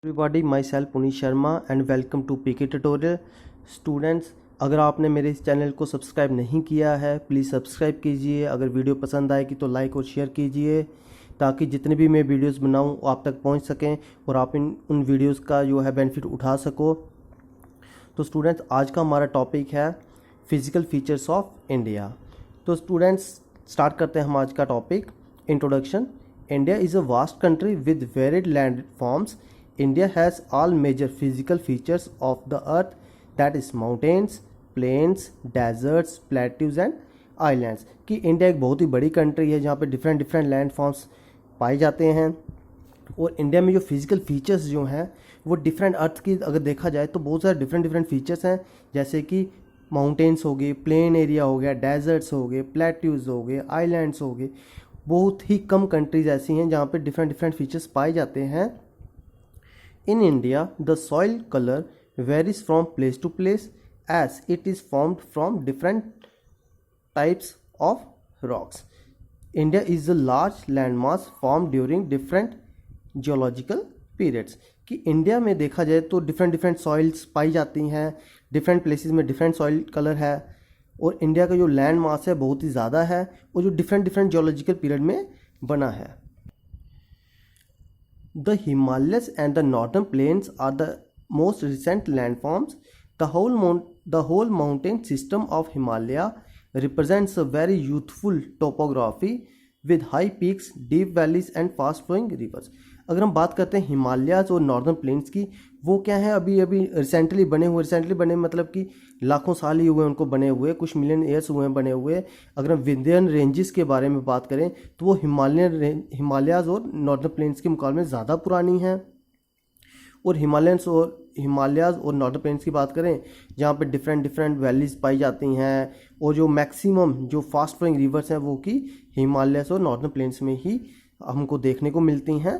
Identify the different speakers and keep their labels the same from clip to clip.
Speaker 1: Everybody my self Puneet Sharma and welcome to PK tutorial. Students, अगर आपने मेरे इस चैनल को सब्सक्राइब नहीं किया है प्लीज़ सब्सक्राइब कीजिए। अगर वीडियो पसंद आएगी तो लाइक और शेयर कीजिए ताकि जितने भी मैं वीडियोस बनाऊं वो आप तक पहुंच सकें और आप उन वीडियोस का जो है बेनिफिट उठा सको। तो स्टूडेंट्स, आज का हमारा टॉपिक है फिज़िकल फीचर्स ऑफ इंडिया। तो स्टूडेंट्स, स्टार्ट करते हैं हम आज का topic. Introduction. India is a vast country with varied land forms. India has all major physical features of the earth, that is mountains, plains, deserts, plateaus and islands. कि India एक बहुत ही बड़ी country है जहाँ पे डिफरेंट लैंड फॉर्म्स पाए जाते हैं और इंडिया में जो फिजिकल फीचर्स जो हैं वो डिफरेंट अर्थ की अगर देखा जाए तो बहुत सारे डिफरेंट फीचर्स हैं, जैसे कि माउंटेन्स हो गए, प्लेन एरिया हो गया, डेजर्ट्स हो गए, प्लेट्यूज हो गए, आइलैंड्स हो गए। बहुत ही कम कंट्रीज ऐसी हैं जहाँ पे डिफरेंट फीचर्स पाए जाते हैं। In India, the soil color varies from place to place as it is formed from different types of rocks. India is a large landmass formed during different geological periods. कि India में देखा जाए तो different soils पाई जाती हैं, different places में different soil colour है और इंडिया का जो लैंड मास है बहुत ही ज़्यादा है और जो डिफरेंट जियोलॉजिकल पीरियड में बना है। The Himalayas and the northern plains are the most recent landforms. The whole mountain system of Himalaya represents a very youthful topography with high peaks, deep valleys and fast flowing rivers. अगर हम बात करते हैं हिमालयाज और northern plains की, वो क्या है, अभी रिसेंटली बने मतलब कि लाखों साल ही हुए उनको बने हुए, कुछ मिलियन ईयर्स हुए हैं बने हुए। अगर हम विंध्यन रेंजेस के बारे में बात करें तो वो हिमालयाज और नॉर्दर्न प्लेन्स के मुकाबले में ज़्यादा पुरानी हैं। और हिमालयाज और नॉर्दर्न प्लेन्स की बात करें जहाँ पे डिफरेंट वैलीज पाई जाती हैं और जो मैक्सिमम जो फास्ट फ्लोइंग रिवर्स हैं वो कि हिमालयाज और नॉर्दर्न प्लेन्स में ही हमको देखने को मिलती हैं।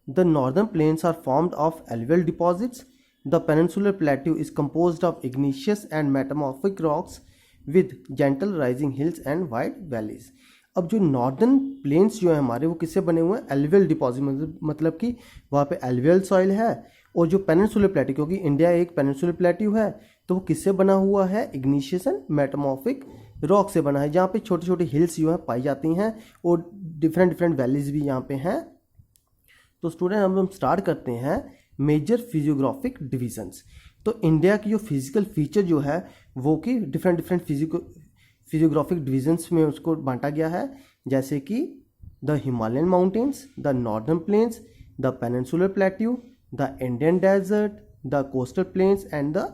Speaker 1: The northern plains are formed of alluvial deposits. The peninsular plateau is composed of igneous and metamorphic rocks with gentle rising hills and wide valleys. अब जो नॉर्दर्न प्लेन्स जो है हमारे वो किससे बने हुए हैं? एलुवियल डिपॉजिट, मतलब कि वहाँ पे एलुवियल सॉइल है। और जो पेनिनसुलर प्लेट्यू, क्योंकि इंडिया एक पेनिनसुलर प्लेट्यू है तो वो किससे बना हुआ है? इग्निशियस एंड मेटामॉर्फिक रॉक से बना है, जहाँ पे छोटी छोटी हिल्स जो है पाई जाती हैं और डिफरेंट वैलीज भी यहाँ पे हैं। तो स्टूडेंट, हम स्टार्ट करते हैं मेजर फिजियोग्राफिक डिविजन्स। तो इंडिया की जो फिजिकल फीचर जो है वो कि डिफरेंट फिजियोग्राफिक डिविजन्स में उसको बांटा गया है, जैसे कि the Himalayan mountains, the northern plains, the peninsular plateau, the Indian desert, the coastal plains and the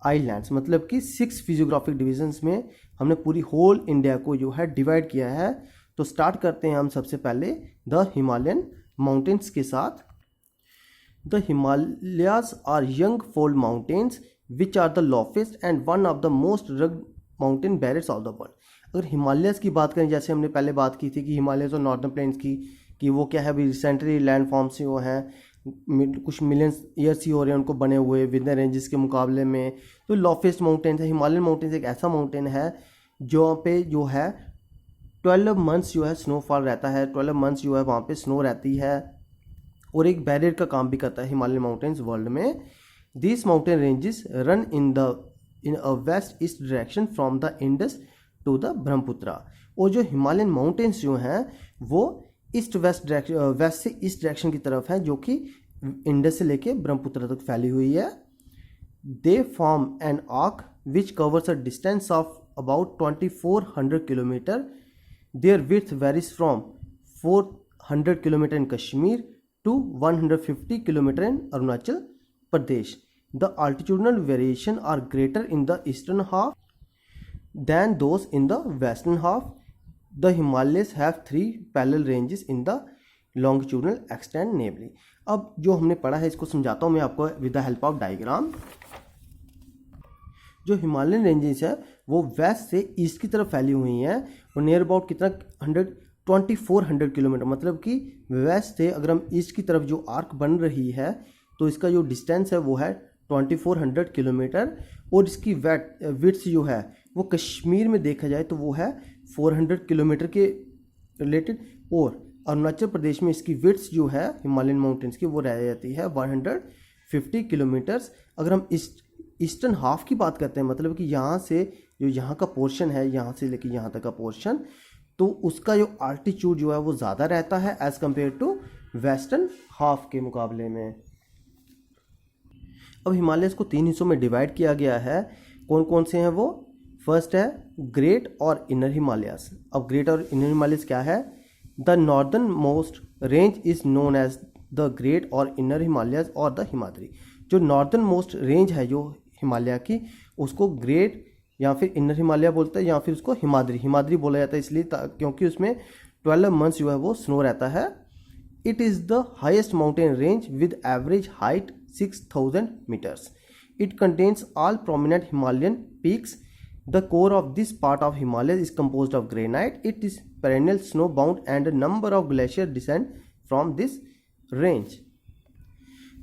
Speaker 1: islands. मतलब कि 6 फिजियोग्राफिक डिविजन्स में हमने पूरी होल इंडिया को जो है डिवाइड किया है। तो स्टार्ट करते हैं हम सबसे पहले द हिमालयन माउंटेन्स के साथ। The Himalayas are young fold mountains which are the loftiest and one of the most rugged mountain barriers of the world. अगर हिमालयाज की बात करें, जैसे हमने पहले बात की थी कि हिमालयाज और नॉर्दर्न प्लेन्स की कि वो क्या है, अभी रिसेंटली लैंड फॉर्म्स ही वो हैं, कुछ मिलियन ईयर्स ही हो रहे हैं उनको बने हुए विंध्य रेंजेस के मुकाबले में। तो लॉफेस्ट माउंटेन है हिमालयन माउंटेन्स, एक ऐसा माउंटेन है जो पे जो है 12 मंथ्स जो है स्नोफॉल रहता है, 12 मंथ्स जो है वहाँ पे स्नो रहती है और एक बैरियर का काम भी करता है हिमालयन माउंटेन्स वर्ल्ड में। This mountain ranges run in a west east direction from the Indus to the Brahmaputra. और जो हिमालयन माउंटेन्स जो हैं वो वेस्ट से ईस्ट डायरेक्शन की तरफ है, जो कि इंडस से लेके ब्रह्मपुत्रा तक फैली हुई है। They form an arc which covers a distance of about 2400 kilometre. Their width varies from 400 km in Kashmir to 150 km in Arunachal Pradesh. The altitudinal variation are greater in the eastern half than those in the western half. The Himalayas have 3 parallel ranges in the longitudinal extent namely. अब जो हमने पढ़ा है इसको समझाता हूँ मैं आपको with the help of diagram. जो हिमालयन रेंजेस है वो वेस्ट से ईस्ट की तरफ फैली हुई हैं और नियर अबाउट कितना 2400 किलोमीटर, मतलब कि वेस्ट से अगर हम ईस्ट की तरफ जो आर्क बन रही है तो इसका जो डिस्टेंस है वो है 2400 किलोमीटर और इसकी विड्थ जो है वो कश्मीर में देखा जाए तो वो है 400 किलोमीटर के रिलेटेड। और अरुणाचल प्रदेश में इसकी विड्थ जो है हिमालयन माउंटेन्स की वो रह जाती है 150 किलोमीटर्स। अगर हम ईस्टर्न हाफ की बात करते हैं, मतलब कि यहाँ से जो यहाँ का पोर्शन है, यहाँ से लेके यहाँ तक का पोर्शन, तो उसका जो आल्टीट्यूड जो है वो ज़्यादा रहता है as compare to western half के मुकाबले में। अब हिमालयस को 3 हिस्सों में डिवाइड किया गया है। कौन कौन से हैं वो? फर्स्ट है ग्रेट और इनर हिमालयस। अब ग्रेट और इनर हिमालयस क्या है? The northern most range is known as the great और inner Himalayas or the Himadri. जो नॉर्दर्न मोस्ट रेंज है जो हिमालय की, उसको ग्रेट या फिर इनर हिमालय बोलते हैं, या फिर उसको हिमाद्री बोला जाता है, इसलिए क्योंकि उसमें 12 मंथ्स जो है वो स्नो रहता है। It is the highest mountain range with average height 6000 meters. It contains all prominent Himalayan peaks. The core of this part of Himalayas is composed of granite. It is perennial snow bound and a number of glaciers descend from this range.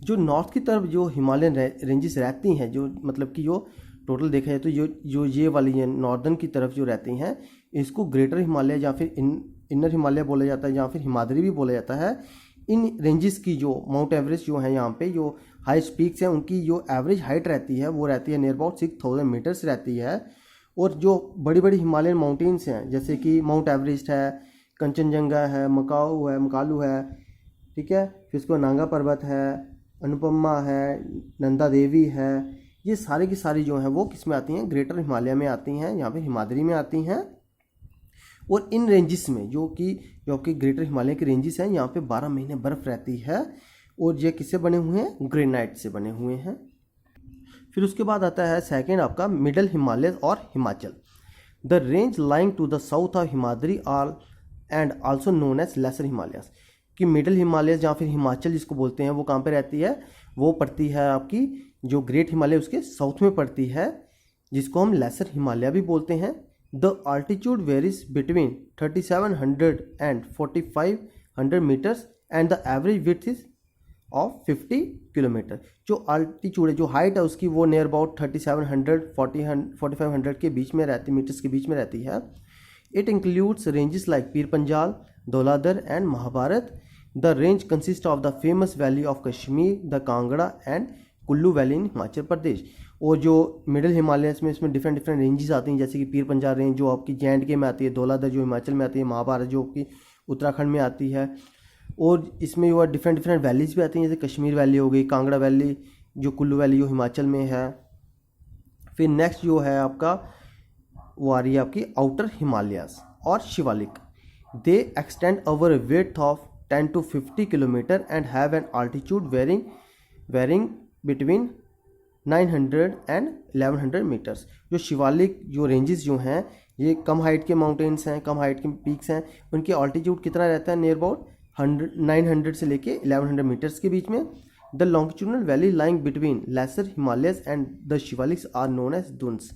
Speaker 1: जो north की तरफ जो Himalayan ranges रहती हैं, जो मतलब कि जो टोटल देखा जाए तो जो ये वाली नॉर्दर्न की तरफ जो रहती हैं, इसको ग्रेटर हिमालय या फिर इनर हिमालय बोला जाता है, या फिर हिमाद्री भी बोला जाता है। इन रेंजेस की जो माउंट एवरेस्ट जो है यहाँ पे जो हाईएस्ट पीक्स हैं, उनकी जो एवरेज हाइट रहती है वो रहती है नियर अबाउट 6000 मीटर्स रहती है। और जो बड़ी बड़ी हिमालयन माउंटेन्स हैं जैसे कि माउंट एवरेस्ट है, कंचनजंगा है, मकालू है, ठीक है, फिर उसको नांगा पर्वत है, अनुपमा है, नंदा देवी है, ये सारी की सारी जो हैं वो किस में आती हैं? ग्रेटर हिमालय में आती हैं, यहाँ पे हिमाद्री में आती हैं। और इन रेंजेस में जो कि ग्रेटर हिमालय के रेंजेस हैं, यहाँ पे 12 महीने बर्फ़ रहती है, और ये किससे बने हुए हैं? ग्रेनाइट से बने हुए हैं। फिर उसके बाद आता है सेकंड आपका मिडल हिमालय और Himachal. The range lying to the south of Himadri all and also known as lesser Himalayas. कि मिडल हिमालय या फिर हिमाचल जिसको बोलते हैं, वो कहाँ पे रहती है? वो पड़ती है आपकी जो ग्रेट हिमालय उसके साउथ में पड़ती है, जिसको हम लेसर हिमालय भी बोलते हैं। The altitude varies between 3700 and 4500 metres and the average width is of 50 kilometre. जो आल्टीट्यूड है, जो हाइट है उसकी, वो नियर अबाउट 3700 4500 के बीच में रहती, मीटर्स के बीच में रहती है। It includes ranges like Pir Panjal, Dhauladhar and Mahabharat. The range consist of the famous valley of Kashmir, the Kangra and Kullu valley in Himachal Pradesh. और जो मिडिल हिमालयस में इसमें डिफरेंट रेंजेस आती हैं, जैसे कि पीर पंजाल रेंज जो आपकी J&K में आती है, धौलाधर जो हिमाचल में आती है, महाभारत जो आपकी उत्तराखंड में आती है। और इसमें जो है डिफरेंट वैलीज भी आती हैं, जैसे कश्मीर वैली हो गई, कांगड़ा वैली, जो कुल्लू वैली जो हिमाचल में है। फिर नेक्स्ट जो है आपका वो आ रही है आपकी आउटर हिमालयस और Shivalik. They extend over width of 10 to 50 kilometre and have an altitude varying between 900 and 1100 metres. जो शिवालिक जो रेंजेस जो हैं, ये कम हाइट के माउंटेन्स हैं, कम हाइट के पीक्स हैं, उनकी ऑल्टीट्यूड कितना रहता है? नियर अबाउट 900 से लेके 1100 मीटर्स के बीच में। The longitudinal valley lying between lesser Himalayas and the Shivaliks are known as duns.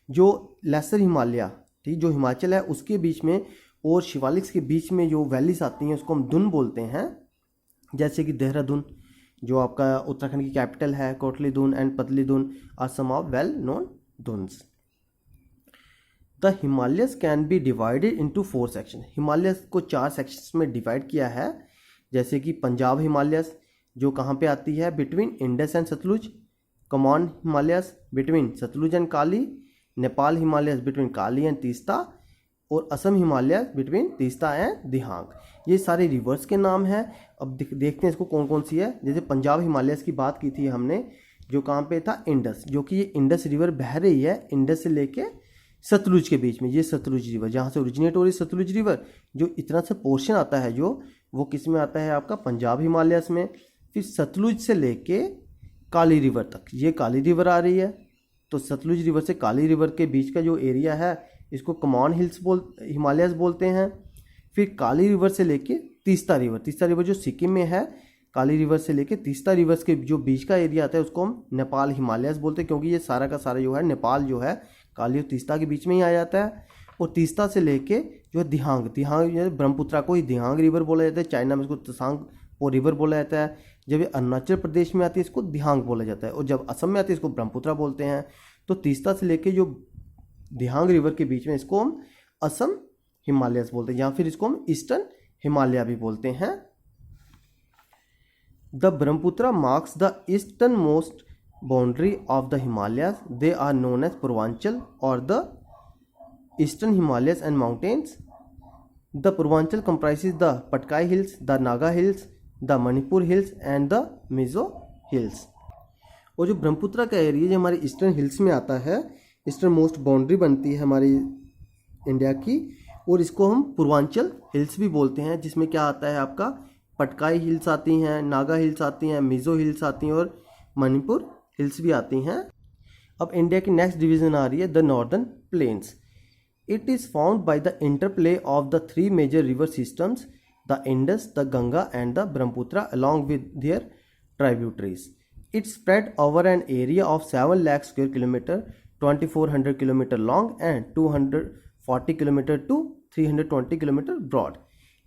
Speaker 1: जो लेसर हिमालय, ठीक, जो हिमाचल है उसके बीच में और शिवालिक्स के बीच में जो वैलीज आती हैं उसको हम दुन बोलते हैं। जैसे कि देहरादून जो आपका उत्तराखंड की कैपिटल है, Kotli Dun and Patli Dun are some of well known duns. The Himalayas can be divided into 4 section. Himalayas को 4 सेक्शंस में डिवाइड किया है। जैसे कि पंजाब हिमालयस जो कहाँ पे आती है? Between Indus and Sutlej. Kumaon Himalayas between Sutlej and Kali. Nepal Himalayas between Kali and Teesta. और असम हिमालय बिटवीन तीस्ता एंड दिहांग। ये सारे रिवर्स के नाम हैं। अब देखते हैं इसको कौन कौन सी है। जैसे पंजाब हिमालयस की बात की थी हमने, जो कहाँ पे था? इंडस, जो कि ये इंडस रिवर बह रही है इंडस से लेके सतलुज के बीच में। ये सतलुज रिवर जहाँ से ओरिजिनेट हो रही है सतलुज रिवर, जो इतना सा पोर्शन आता है जो वो किस में आता है? आपका पंजाब हिमालयस में। फिर सतलुज से लेके काली रिवर तक, ये काली रिवर आ रही है, तो सतलुज रिवर से काली रिवर के बीच का जो एरिया है इसको कमान हिल्स हिमालयस बोलते हैं। फिर काली रिवर से लेके तीस्ता रिवर जो सिक्किम में है, काली रिवर से लेके तीस्ता रिवर्स के जो बीच का एरिया आता है उसको हम नेपाल हिमालयस बोलते हैं, क्योंकि ये सारा का सारा जो है नेपाल जो है काली और तीस्ता के बीच में ही आ जाता है। और तीस्ता से लेके जो है दिहांग ब्रह्मपुत्रा को ही दिहांग रिवर बोला जाता है। चाइना में इसको तसांग वो रिवर बोला जाता है। जब ये अरुणाचल प्रदेश में आती है इसको दिहांग बोला जाता है, और जब असम में आती है इसको ब्रह्मपुत्रा बोलते हैं। तो तीस्ता से लेके जो दिहांग रिवर के बीच में इसको हम असम हिमालयस बोलते हैं, या फिर इसको हम ईस्टर्न हिमालय भी बोलते हैं। The Brahmaputra marks the eastern most boundary of the Himalayas, they are known as Purvanchal और the eastern Himalayas and mountains. The Purvanchal comprises the Patkai hills, the Naga hills, the Manipur hills and the Mizo hills. और जो ब्रह्मपुत्र का एरिया जो हमारे eastern hills में आता है, eastern most boundary बनती है हमारी इंडिया की, और इसको हम पूर्वांचल हिल्स भी बोलते हैं, जिसमें क्या आता है आपका पटकाई हिल्स आती हैं, नागा हिल्स आती हैं, मिजो हिल्स आती हैं और मणिपुर हिल्स भी आती हैं। अब इंडिया की नेक्स्ट डिवीजन आ रही है the northern plains. It is found by the interplay of the three major river systems, the Indus, the Ganga and the Brahmaputra along with their tributaries. It spread over an area of 7 lakh square kilometer, 2400 kilometer long and 240 kilometer to 320 kilometer broad.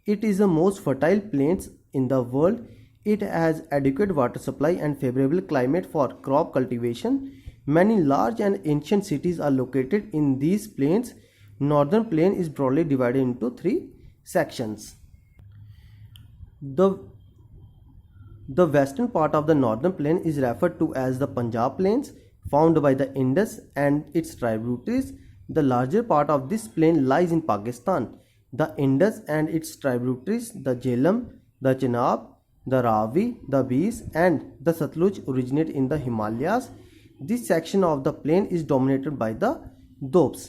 Speaker 1: It is the most fertile plains in the world. It has adequate water supply and favorable climate for crop cultivation. Many large and ancient cities are located in these plains. Northern plain is broadly divided into 3 sections. The western part of the northern plain is referred to as the Punjab plains, found by the Indus and its tributaries. The larger part of this plain lies in Pakistan. The Indus and its tributaries, the Jhelum, the Chenab, the Ravi, the Beas and the Satluj originate in the Himalayas. This section of the plain is dominated by the Dobs.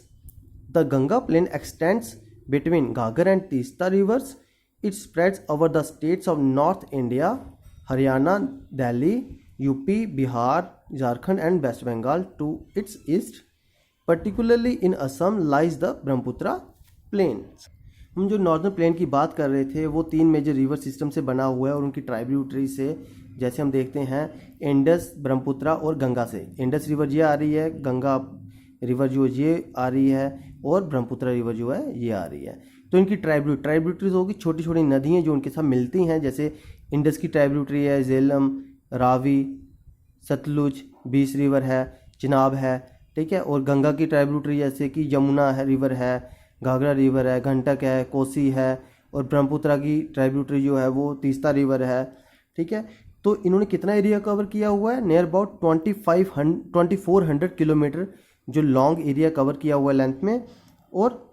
Speaker 1: The Ganga plain extends between Ghaggar and Teesta rivers. It spreads over the states of North India, Haryana, Delhi, UP, Bihar, Jharkhand and West Bengal to its east. Particularly in Assam lies the Brahmaputra plains. हम जो northern plain की बात कर रहे थे वो 3 major river system से बना हुआ है और उनकी ट्राइब्यूटरी से, जैसे हम देखते हैं इंडस, ब्रह्मपुत्र और गंगा से। इंडस रिवर ये आ रही है, गंगा रिवर जो ये आ रही है और ब्रह्मपुत्र रिवर जो है ये आ रही है। तो इनकी ट्राइब्यूटरीज होगी छोटी छोटी नदियाँ जो उनके साथ मिलती हैं, जैसे इंडस की ट्राइब्यूटरी है झेलम, रावी, सतलुज, बीस रिवर है, चिनाब है, ठीक है। और गंगा की ट्राइब्यूटरी जैसे कि यमुना है रिवर है, घाघरा रिवर है, घंटक है, कोसी है। और ब्रह्मपुत्र की ट्राइब्यूटरी जो है वो तीस्ता रिवर है, ठीक है। तो इन्होंने कितना एरिया कवर किया हुआ है, नियर अबाउट 2400 किलोमीटर जो लॉन्ग एरिया कवर किया हुआ है लेंथ में, और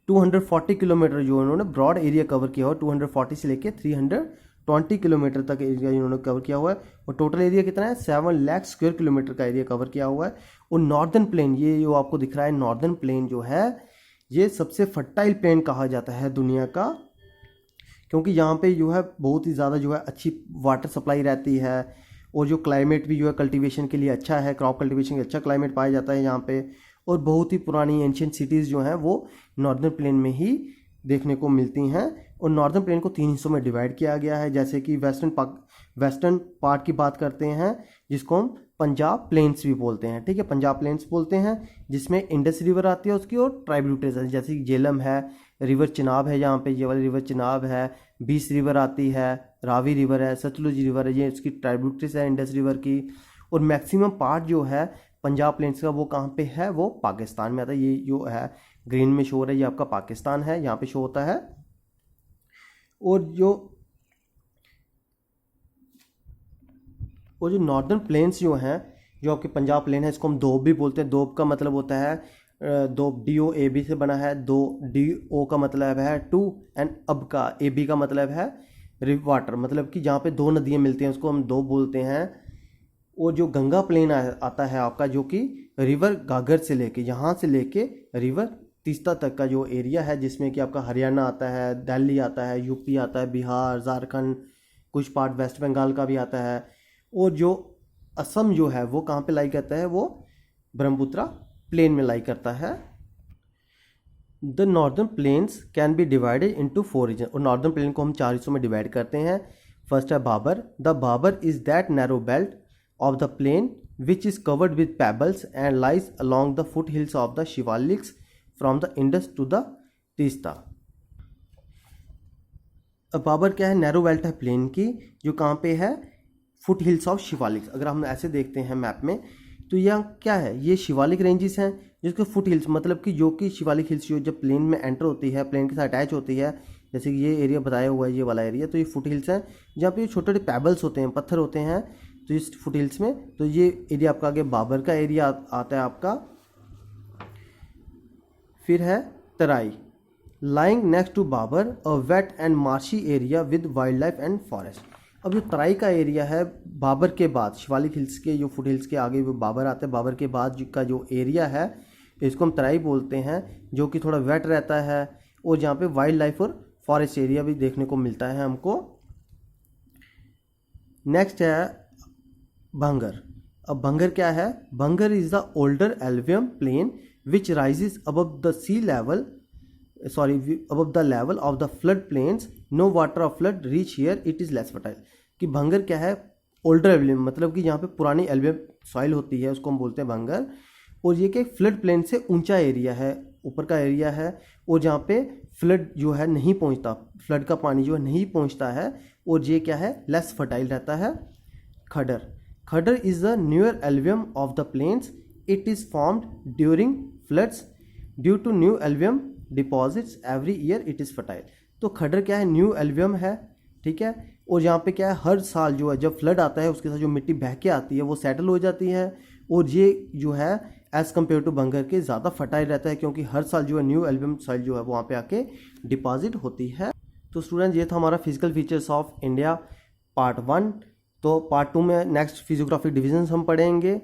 Speaker 1: 240 किलोमीटर जो इन्होंने ब्रॉड एरिया कवर किया हुआ है। 240 से लेके 320 किलोमीटर तक एरिया इन्होंने कवर किया हुआ है। और टोटल एरिया कितना है, 7 लाख स्क्वायर किलोमीटर का एरिया कवर किया हुआ है। और नॉर्दर्न प्लेन, ये जो आपको दिख रहा है नॉर्दर्न प्लेन जो है ये सबसे फर्टाइल प्लेन कहा जाता है दुनिया का, क्योंकि यहाँ पे जो है बहुत ही ज़्यादा जो है अच्छी वाटर सप्लाई रहती है और जो क्लाइमेट भी जो है कल्टीवेशन के लिए अच्छा है, क्रॉप कल्टीवेशन के अच्छा क्लाइमेट पाया जाता है यहाँ पे। और बहुत ही पुरानी एंशिएंट सिटीज़ जो हैं वो नॉर्दर्न प्लेन में ही देखने को मिलती हैं। और नॉर्दर्न प्लेन को 3 हिस्सों में डिवाइड किया गया है, जैसे कि वेस्टर्न पार्ट की बात करते हैं जिसको हम पंजाब प्लेन्स भी बोलते हैं, ठीक है। पंजाब प्लेन्स बोलते हैं जिसमें इंडस रिवर आती है उसकी और ट्राइब्यूटरीज है, जैसे कि झेलम है, रिवर चिनाब है, यहाँ पे ये वाली रिवर चिनाब है, बीस रिवर आती है, रावी रिवर है, सतलुज रिवर है, ये इसकी ट्राइब्यूटरीज है इंडस रिवर की। और मैक्सिमम पार्ट जो है पंजाब प्लेन्स का वो कहाँ पे है, वो पाकिस्तान में आता है। ये जो है ग्रीन में शो हो रहा है ये आपका पाकिस्तान है, यहाँ पे शो होता है। और जो नॉर्दर्न प्लेन्स जो हैं, जो आपके पंजाब प्लेन है, इसको हम दोब भी बोलते हैं। दोब का मतलब होता है दोब, DOAB से बना है। DO का मतलब है टू एंड अब का AB का मतलब है वाटर, मतलब कि जहाँ पे 2 नदियाँ मिलती हैं उसको हम दोब बोलते हैं। और जो गंगा प्लेन आता है आपका, जो कि रिवर घाघर से लेके, यहाँ से लेके रिवर तीस्ता तक का जो एरिया है, जिसमें कि आपका हरियाणा आता है, दिल्ली आता है, UP आता है, बिहार, झारखंड, कुछ पार्ट वेस्ट बंगाल का भी आता है। और जो असम जो है वो कहाँ पे लाई करता है, वो ब्रह्मपुत्र प्लेन में लाई करता है। The northern plains can be divided into 4 region. और नॉर्दर्न प्लेन को हम 4 हिस्सों में डिवाइड करते हैं। फर्स्ट है Bhabar. The Bhabar is that narrow belt of the plain which is covered with pebbles and lies along the foothills of the Shivaliks from the Indus to the Teesta. Bhabar क्या है, narrow belt है plane की, जो कहाँ पे है, foot hills of Shivaliks. अगर हम ऐसे देखते हैं मैप में तो यह क्या है, ये शिवालिक रेंजेस हैं जिसके फुट हिल्स, मतलब कि जो कि शिवालिक हिल्स जो जब प्लेन में एंटर होती है, प्लेन के साथ अटैच होती है, जैसे कि ये एरिया बताया हुआ है, ये वाला एरिया, तो ये फुट हिल्स हैं जहाँ पे छोटे छोटे पैबल्स होते हैं, पत्थर होते हैं, तो इस फुट हिल्स में। तो ये एरिया आपका आगे बाबर का एरिया आता है आपका। फिर है Terai, lying next to Bhabar, a wet and marshy area with wildlife and forest. अब जो तराई का एरिया है, बाबर के बाद, शिवालिक हिल्स के जो फुट हिल्स के आगे वो बाबर आते हैं, बाबर के बाद का जो एरिया है इसको हम तराई बोलते हैं, जो कि थोड़ा वेट रहता है और जहाँ पे वाइल्ड लाइफ और फॉरेस्ट एरिया भी देखने को मिलता है हमको। नेक्स्ट है भंगर। अब भंगर क्या है? Bhangar is the older alluvium plain which rises above the sea level, above the level of the flood plains, no water of flood reach here, it is less fertile। कि भंगर क्या है? ओल्डर एल्वियम, मतलब कि जहाँ पे पुरानी एल्वियम सॉइल होती है उसको हम बोलते हैं भंगर। और ये क्या, फ्लड प्लेन से ऊंचा एरिया है, ऊपर का एरिया है, और जहाँ पे फ्लड जो है नहीं पहुँचता, फ्लड का पानी जो है नहीं पहुँचता है, और ये क्या है, लेस फर्टाइल रहता है। Khadar, Khadar is the newer alluvium of the plains, it is formed during floods due to new alluvium deposits every year, it is fertile. तो खडर क्या है? न्यू एल्वियम है, ठीक है। और यहाँ पे क्या है, हर साल जो है जब फ्लड आता है उसके साथ जो मिट्टी बह के आती है वो सेटल हो जाती है, और ये जो है एज़ कम्पेयर टू भंगर के ज़्यादा फर्टाइल रहता है, क्योंकि हर साल जो है न्यू एल्वियम सॉइल जो है वो वहाँ पे आके डिपॉजिट होती है। तो स्टूडेंट, ये था हमारा physical features of India part 1। तो पार्ट 2 में नेक्स्ट फिजियोग्राफी डिविजन्स हम पढ़ेंगे।